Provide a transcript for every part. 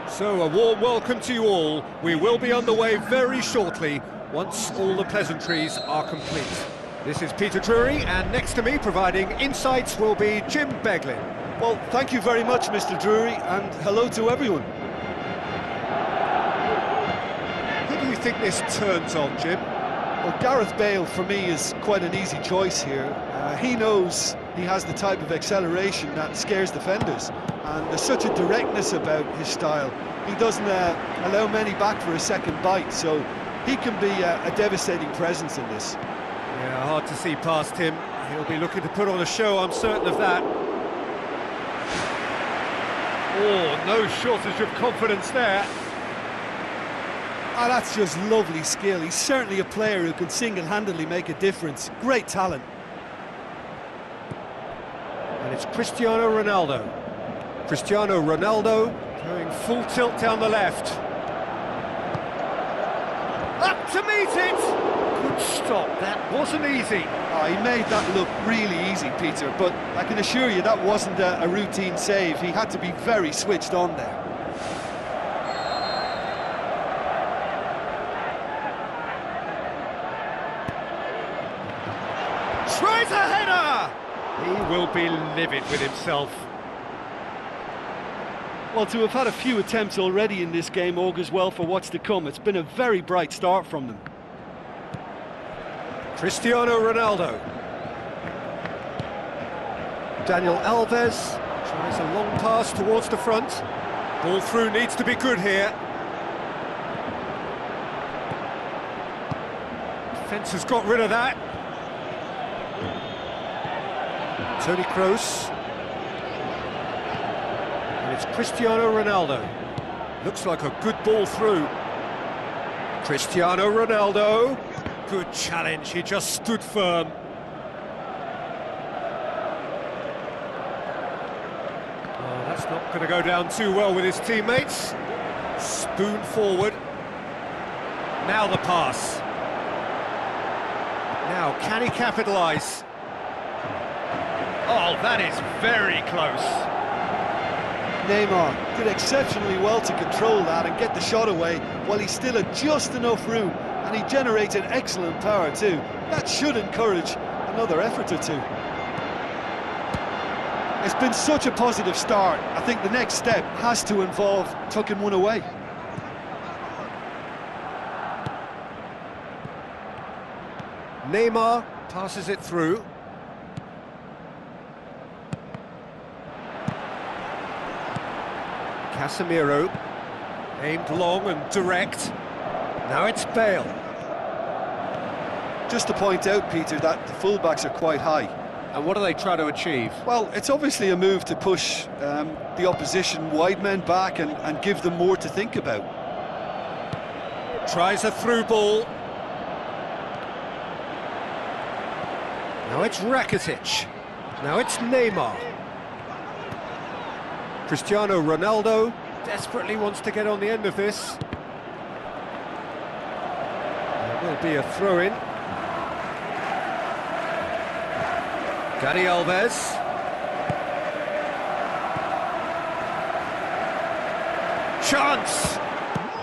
So, a warm welcome to you all. We will be underway very shortly, once all the pleasantries are complete. This is Peter Drury, and next to me, providing insights, will be Jim Beglin. Well, thank you very much, Mr. Drury, and hello to everyone. Who do you think this turns on, Jim? Well, Gareth Bale, for me, is quite an easy choice here. He knows he has the type of acceleration that scares defenders, and there's such a directness about his style. He doesn't allow many back for a second bite, so he can be a devastating presence in this. Yeah, hard to see past him. He'll be looking to put on a show, I'm certain of that. Oh, no shortage of confidence there. Ah, that's just lovely skill. He's certainly a player who can single-handedly make a difference. Great talent. And it's Cristiano Ronaldo. Cristiano Ronaldo going full tilt down the left. Up to meet it! Good stop, that wasn't easy. He made that look really easy, Peter, but I can assure you that wasn't a routine save. He had to be very switched on there. Tries a header! He will be livid with himself. Well, to have had a few attempts already in this game augurs well for what's to come. It's been a very bright start from them. Cristiano Ronaldo. Daniel Alves tries a long pass towards the front. Ball through needs to be good here. Defence has got rid of that. Toni Kroos. And it's Cristiano Ronaldo. Looks like a good ball through. Cristiano Ronaldo. Good challenge, he just stood firm. Oh, that's not going to go down too well with his teammates. Spoon forward. Now the pass. Now, can he capitalise? Oh, that is very close. Neymar did exceptionally well to control that and get the shot away while he still had just enough room, and he generated excellent power too. That should encourage another effort or two. It's been such a positive start. I think the next step has to involve tucking one away. Neymar passes it through. Casemiro, aimed long and direct. Now it's Bale. Just to point out, Peter, that the fullbacks are quite high. And what do they try to achieve? Well, it's obviously a move to push the opposition wide men back and give them more to think about. Tries a through ball. Now it's Rakitic. Now it's Neymar. Cristiano Ronaldo desperately wants to get on the end of this. There will be a throw-in. Dani Alves. chance!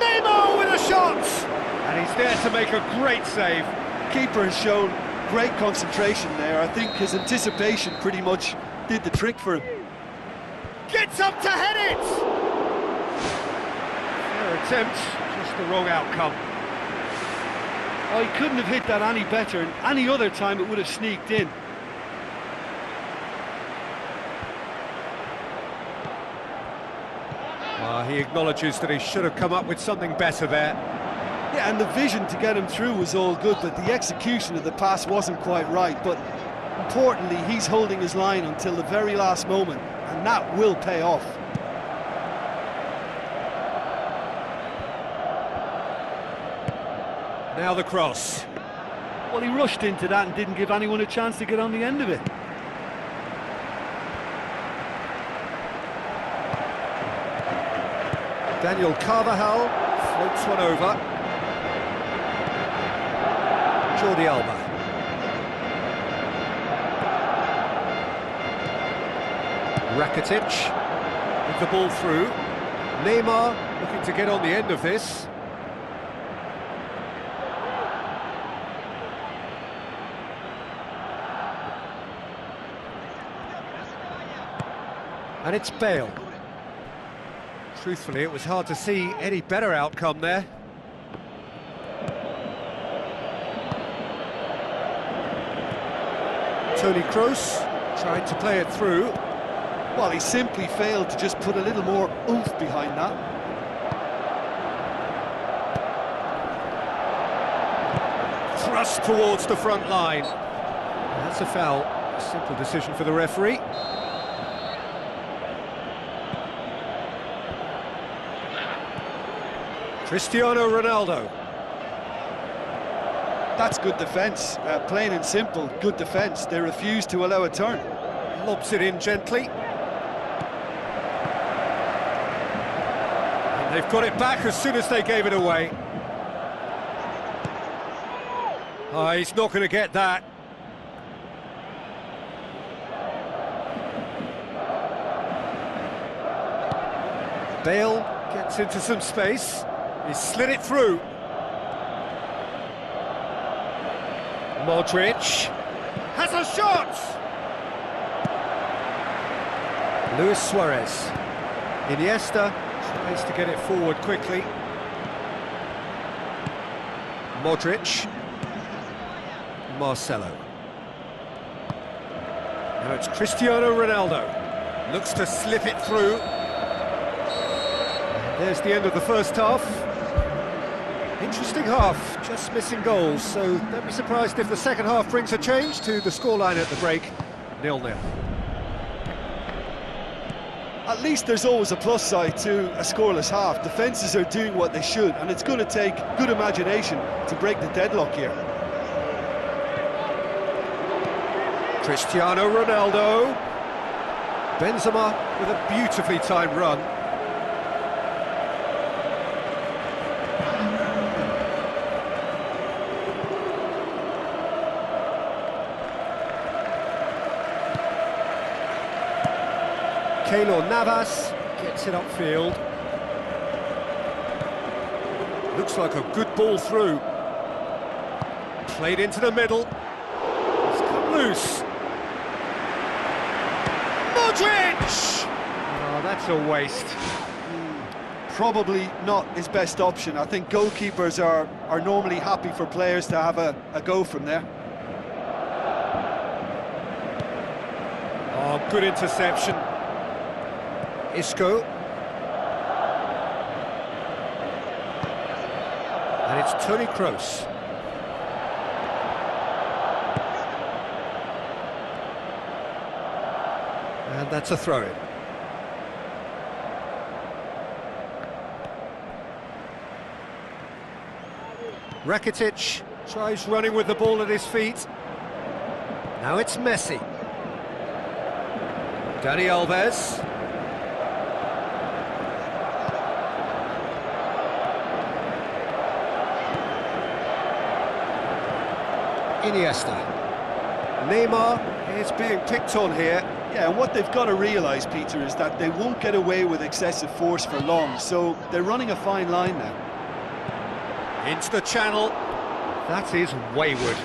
Neymar with a shot! And he's there to make a great save. Keeper has shown great concentration there. I think his anticipation pretty much did the trick for him. Gets up to head it! Fair attempt, just the wrong outcome. Oh, he couldn't have hit that any better, and any other time it would have sneaked in. He acknowledges that he should have come up with something better there. Yeah, and the vision to get him through was all good, but the execution of the pass wasn't quite right. But importantly, he's holding his line until the very last moment, and that will pay off. Now the cross. Well, he rushed into that and didn't give anyone a chance to get on the end of it. Daniel Carvajal floats one over. Jordi Alba. Rakitic with the ball through. Neymar looking to get on the end of this. And it's Bale. Truthfully, it was hard to see any better outcome there. Toni Kroos tried to play it through. Well, he simply failed to just put a little more oomph behind that. Thrust towards the front line. That's a foul. A simple decision for the referee. Cristiano Ronaldo. That's good defence, plain and simple, good defence. They refuse to allow a turn. Lobs it in gently. And they've got it back as soon as they gave it away. He's not going to get that. Bale gets into some space. He slid it through. Modric has a shot! Luis Suarez. Iniesta tries to get it forward quickly. Modric. Marcelo. Now it's Cristiano Ronaldo. Looks to slip it through. And there's the end of the first half. Interesting half, just missing goals, so don't be surprised if the second half brings a change to the scoreline at the break, 0-0. At least there's always a plus side to a scoreless half. Defences are doing what they should, and it's going to take good imagination to break the deadlock here. Cristiano Ronaldo. Benzema with a beautifully timed run. Keylor Navas gets it upfield. Looks like a good ball through. Played into the middle. It's come loose. Modric! Oh, that's a waste. Probably not his best option. I think goalkeepers are normally happy for players to have a go from there. Oh, good interception. Isco. And it's Toni Kroos. And that's a throw-in. Rakitic tries running with the ball at his feet. Now it's Messi. Dani Alves. Iniesta. Neymar is being picked on here. Yeah, and what they've got to realise, Peter, is that they won't get away with excessive force for long, so they're running a fine line now. Into the channel. That is wayward.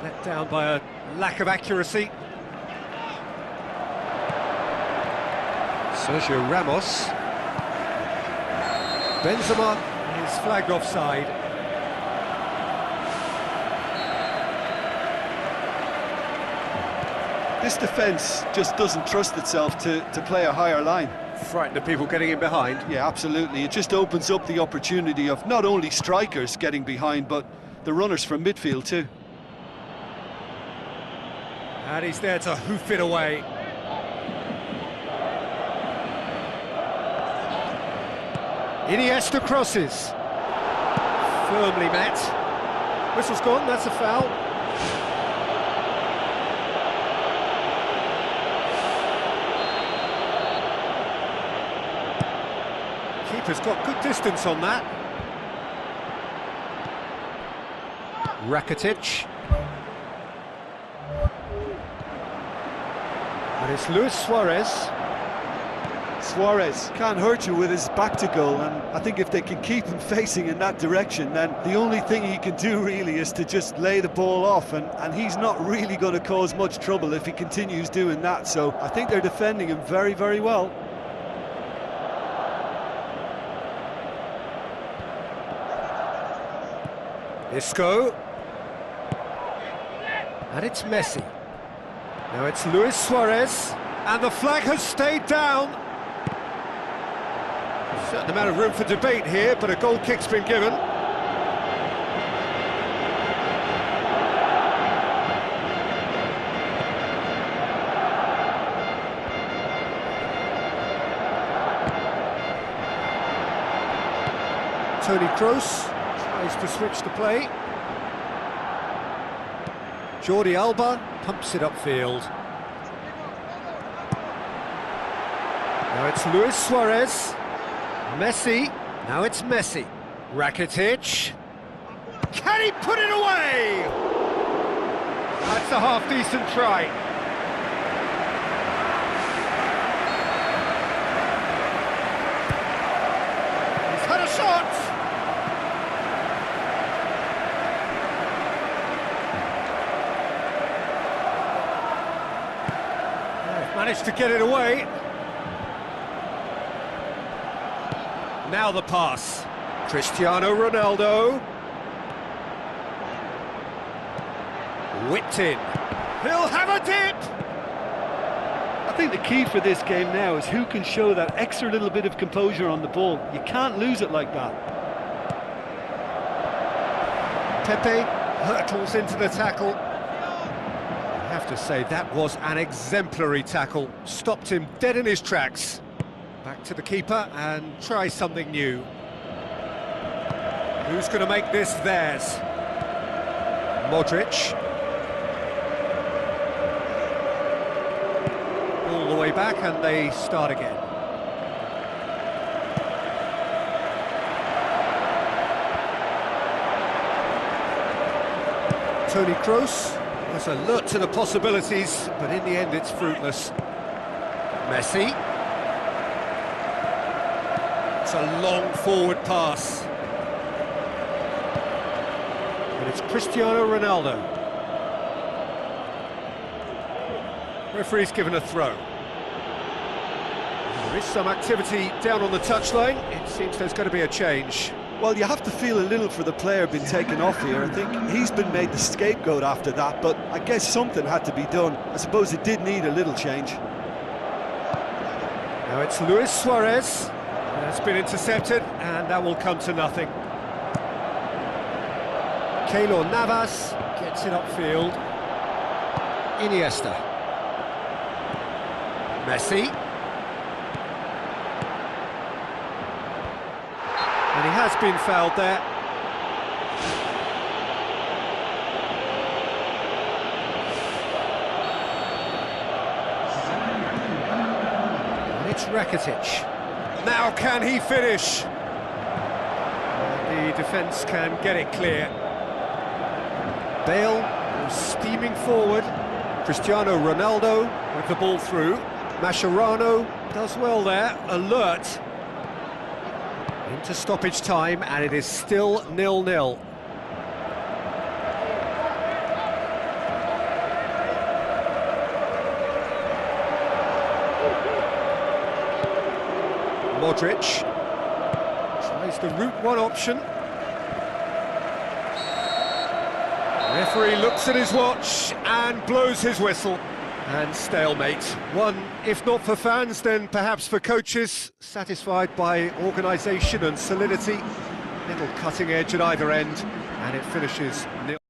Let down by a lack of accuracy. Sergio Ramos. Benzema is flagged offside. This defence just doesn't trust itself to play a higher line. Frightened of people getting in behind. Yeah, absolutely. It just opens up the opportunity of not only strikers getting behind, but the runners from midfield too. And he's there to hoof it away. Iniesta crosses. Firmly met. Whistle's gone, that's a foul. Keeper's got good distance on that. Rakitic. And it's Luis Suarez. Suarez can't hurt you with his back to goal, and I think if they can keep him facing in that direction, then the only thing he can do really is to just lay the ball off, and he's not really going to cause much trouble if he continues doing that, so I think they're defending him very, very well. Isco. And it's Messi. Now it's Luis Suarez, and the flag has stayed down. Certain amount of room for debate here, but a goal kick's been given. Toni Kroos tries to switch the play. Jordi Alba pumps it upfield. Now it's Luis Suarez. Messi. Now it's Messi. Rakitic. Can he put it away? That's a half-decent try. He's had a shot. Managed to get it away. Now the pass. Cristiano Ronaldo. Whipped in. He'll have a dip! I think the key for this game now is who can show that extra little bit of composure on the ball. You can't lose it like that. Pepe hurtles into the tackle. I have to say, that was an exemplary tackle. Stopped him dead in his tracks. Back to the keeper and try something new. Who's going to make this theirs? Modric. All the way back and they start again. Toni Kroos was alert to the possibilities, but in the end it's fruitless. Messi. It's a long forward pass. And it's Cristiano Ronaldo. Referee's given a throw. There is some activity down on the touchline. It seems there's going to be a change. Well, you have to feel a little for the player being taken off here. I think he's been made the scapegoat after that, but I guess something had to be done. I suppose it did need a little change. Now it's Luis Suarez. That's been intercepted, and that will come to nothing. Keylor Navas gets it upfield. Iniesta. Messi. And he has been fouled there. And it's Rakitic. Now can he finish? The defence can get it clear. Bale steaming forward. Cristiano Ronaldo with the ball through. Mascherano does well there, alert. Into stoppage time, and it is still 0-0. Modric tries the route one option. Referee looks at his watch and blows his whistle. And stalemate. One, if not for fans, then perhaps for coaches, satisfied by organisation and solidity. Little cutting edge at either end, and it finishes 0.